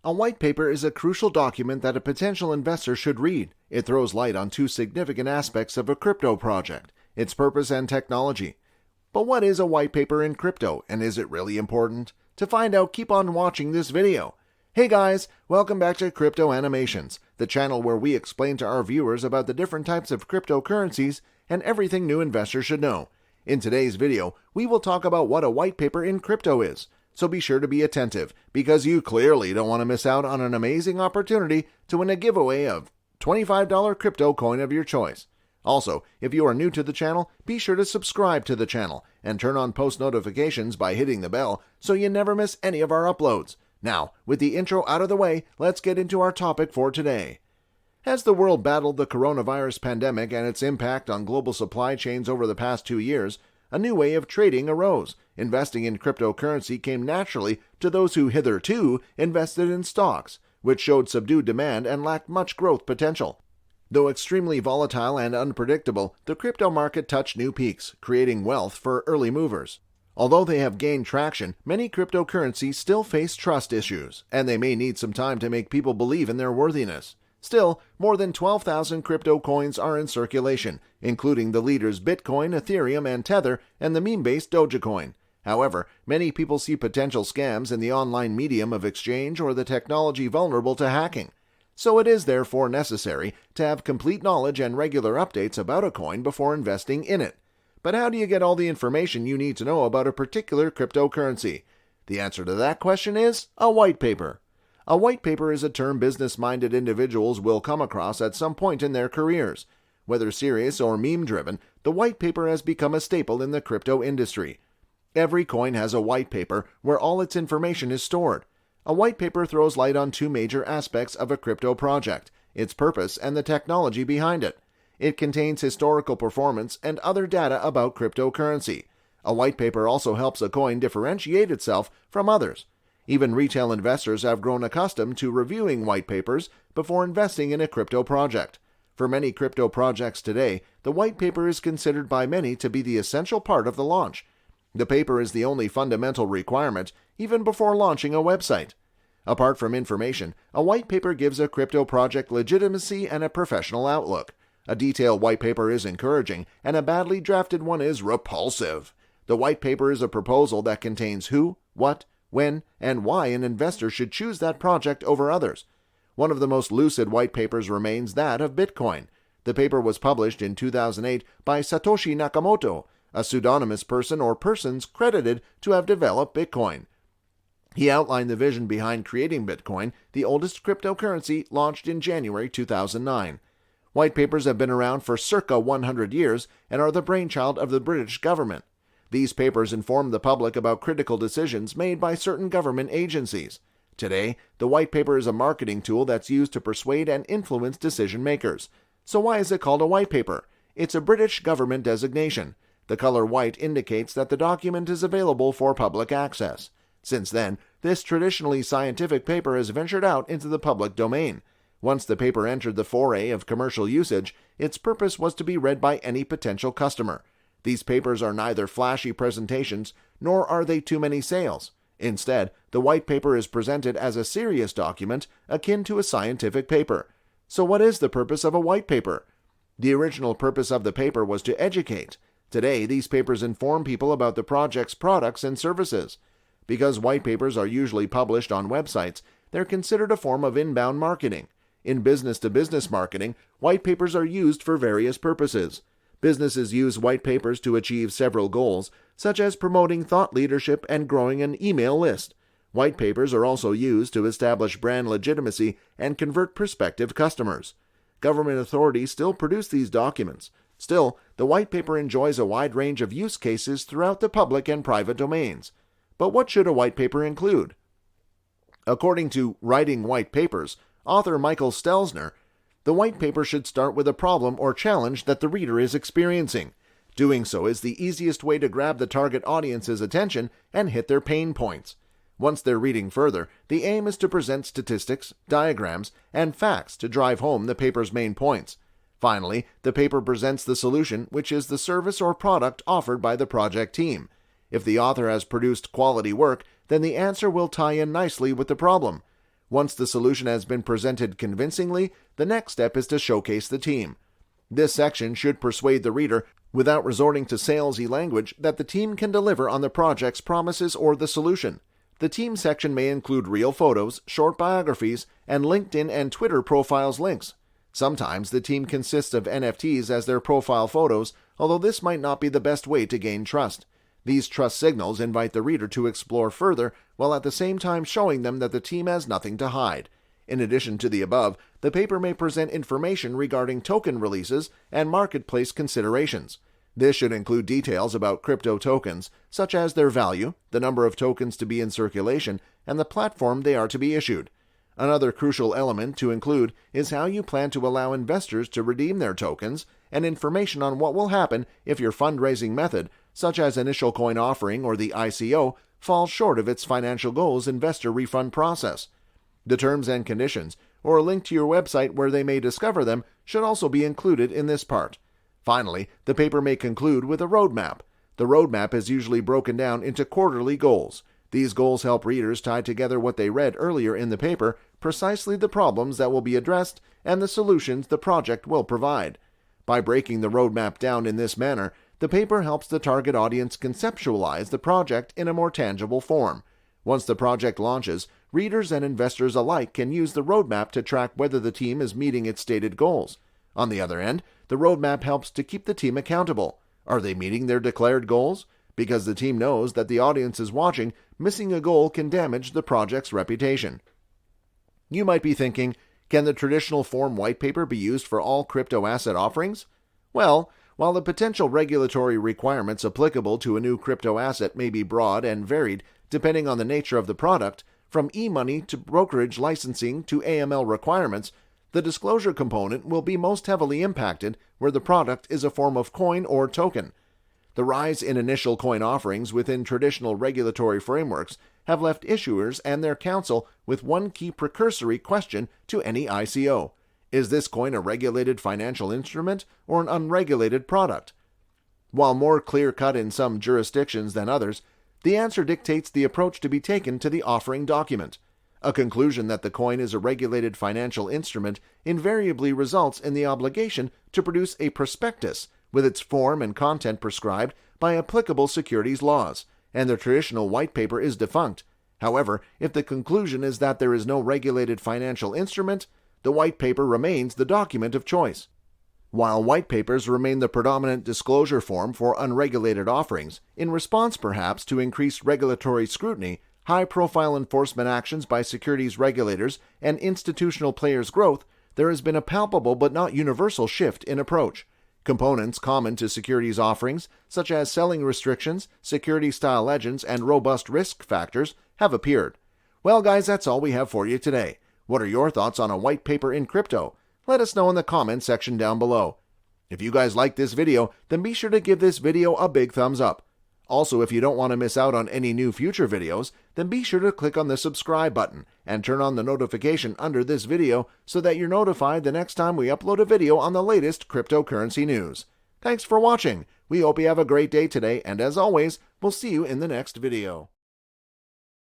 A white paper is a crucial document that a potential investor should read. It throws light on two significant aspects of a crypto project: its purpose and technology. But what is a white paper in crypto, and is it really important? To find out, keep on watching this video. Hey guys, welcome back to Crypto Animations, the channel where we explain to our viewers about the different types of cryptocurrencies and everything new investors should know. In today's video, we will talk about what a white paper in crypto is. So be sure to be attentive, because you clearly don't want to miss out on an amazing opportunity to win a giveaway of $25 crypto coin of your choice. Also, if you are new to the channel, be sure to subscribe to the channel and turn on post notifications by hitting the bell so you never miss any of our uploads. Now, with the intro out of the way, let's get into our topic for today. As the world battled the coronavirus pandemic and its impact on global supply chains over the past 2 years, a new way of trading arose. Investing in cryptocurrency came naturally to those who hitherto invested in stocks, which showed subdued demand and lacked much growth potential. Though extremely volatile and unpredictable, the crypto market touched new peaks, creating wealth for early movers. Although they have gained traction, many cryptocurrencies still face trust issues, and they may need some time to make people believe in their worthiness. Still, more than 12,000 crypto coins are in circulation, including the leaders Bitcoin, Ethereum, and Tether, and the meme-based Dogecoin. However, many people see potential scams in the online medium of exchange or the technology vulnerable to hacking. So it is therefore necessary to have complete knowledge and regular updates about a coin before investing in it. But how do you get all the information you need to know about a particular cryptocurrency? The answer to that question is a white paper. A white paper is a term business-minded individuals will come across at some point in their careers. Whether serious or meme-driven, the white paper has become a staple in the crypto industry. Every coin has a white paper where all its information is stored. A white paper throws light on two major aspects of a crypto project: its purpose and the technology behind it. It contains historical performance and other data about cryptocurrency. A white paper also helps a coin differentiate itself from others. Even retail investors have grown accustomed to reviewing white papers before investing in a crypto project. For many crypto projects today, the white paper is considered by many to be the essential part of the launch. The paper is the only fundamental requirement, even before launching a website. Apart from information, a white paper gives a crypto project legitimacy and a professional outlook. A detailed white paper is encouraging, and a badly drafted one is repulsive. The white paper is a proposal that contains who, what, when, and why an investor should choose that project over others. One of the most lucid white papers remains that of Bitcoin. The paper was published in 2008 by Satoshi Nakamoto, a pseudonymous person or persons credited to have developed Bitcoin. He outlined the vision behind creating Bitcoin, the oldest cryptocurrency launched in January 2009. White papers have been around for circa 100 years and are the brainchild of the British government. These papers inform the public about critical decisions made by certain government agencies. Today, the white paper is a marketing tool that's used to persuade and influence decision makers. So why is it called a white paper? It's a British government designation. The color white indicates that the document is available for public access. Since then, this traditionally scientific paper has ventured out into the public domain. Once the paper entered the foray of commercial usage, its purpose was to be read by any potential customer. These papers are neither flashy presentations, nor are they too many sales. Instead, the white paper is presented as a serious document akin to a scientific paper. So what is the purpose of a white paper? The original purpose of the paper was to educate. Today, these papers inform people about the project's products and services. Because white papers are usually published on websites, they're considered a form of inbound marketing. In business-to-business marketing, white papers are used for various purposes. Businesses use white papers to achieve several goals, such as promoting thought leadership and growing an email list. White papers are also used to establish brand legitimacy and convert prospective customers. Government authorities still produce these documents. Still, the white paper enjoys a wide range of use cases throughout the public and private domains. But what should a white paper include? According to Writing White Papers, author Michael Stelzner, the white paper should start with a problem or challenge that the reader is experiencing. Doing so is the easiest way to grab the target audience's attention and hit their pain points. Once they're reading further, the aim is to present statistics, diagrams, and facts to drive home the paper's main points. Finally, the paper presents the solution, which is the service or product offered by the project team. If the author has produced quality work, then the answer will tie in nicely with the problem. Once the solution has been presented convincingly, the next step is to showcase the team. This section should persuade the reader, without resorting to salesy language, that the team can deliver on the project's promises or the solution. The team section may include real photos, short biographies, and LinkedIn and Twitter profiles links. Sometimes the team consists of NFTs as their profile photos, although this might not be the best way to gain trust. These trust signals invite the reader to explore further, while at the same time showing them that the team has nothing to hide. In addition to the above, the paper may present information regarding token releases and marketplace considerations. This should include details about crypto tokens, such as their value, the number of tokens to be in circulation, and the platform they are to be issued. Another crucial element to include is how you plan to allow investors to redeem their tokens, and information on what will happen if your fundraising method, such as initial coin offering or the ICO, falls short of its financial goals investor refund process. The terms and conditions, or a link to your website where they may discover them, should also be included in this part. Finally, the paper may conclude with a roadmap. The roadmap is usually broken down into quarterly goals. These goals help readers tie together what they read earlier in the paper, precisely the problems that will be addressed, and the solutions the project will provide. By breaking the roadmap down in this manner, the paper helps the target audience conceptualize the project in a more tangible form. Once the project launches, readers and investors alike can use the roadmap to track whether the team is meeting its stated goals. On the other end, the roadmap helps to keep the team accountable. Are they meeting their declared goals? Because the team knows that the audience is watching, missing a goal can damage the project's reputation. You might be thinking, can the traditional form white paper be used for all crypto asset offerings? Well, while the potential regulatory requirements applicable to a new crypto asset may be broad and varied depending on the nature of the product, from e-money to brokerage licensing to AML requirements, the disclosure component will be most heavily impacted where the product is a form of coin or token. The rise in initial coin offerings within traditional regulatory frameworks have left issuers and their counsel with one key precursory question to any ICO. Is this coin a regulated financial instrument or an unregulated product? While more clear-cut in some jurisdictions than others, the answer dictates the approach to be taken to the offering document. A conclusion that the coin is a regulated financial instrument invariably results in the obligation to produce a prospectus with its form and content prescribed by applicable securities laws, and the traditional white paper is defunct. However, if the conclusion is that there is no regulated financial instrument, the white paper remains the document of choice. While white papers remain the predominant disclosure form for unregulated offerings, in response perhaps to increased regulatory scrutiny, high-profile enforcement actions by securities regulators, and institutional players' growth, there has been a palpable but not universal shift in approach. Components common to securities offerings, such as selling restrictions, security-style legends, and robust risk factors, have appeared. Well, guys, that's all we have for you today. What are your thoughts on a white paper in crypto? Let us know in the comments section down below. If you guys like this video, then be sure to give this video a big thumbs up. Also, if you don't want to miss out on any new future videos, then be sure to click on the subscribe button and turn on the notification under this video so that you're notified the next time we upload a video on the latest cryptocurrency news. Thanks for watching. We hope you have a great day today, and as always, we'll see you in the next video.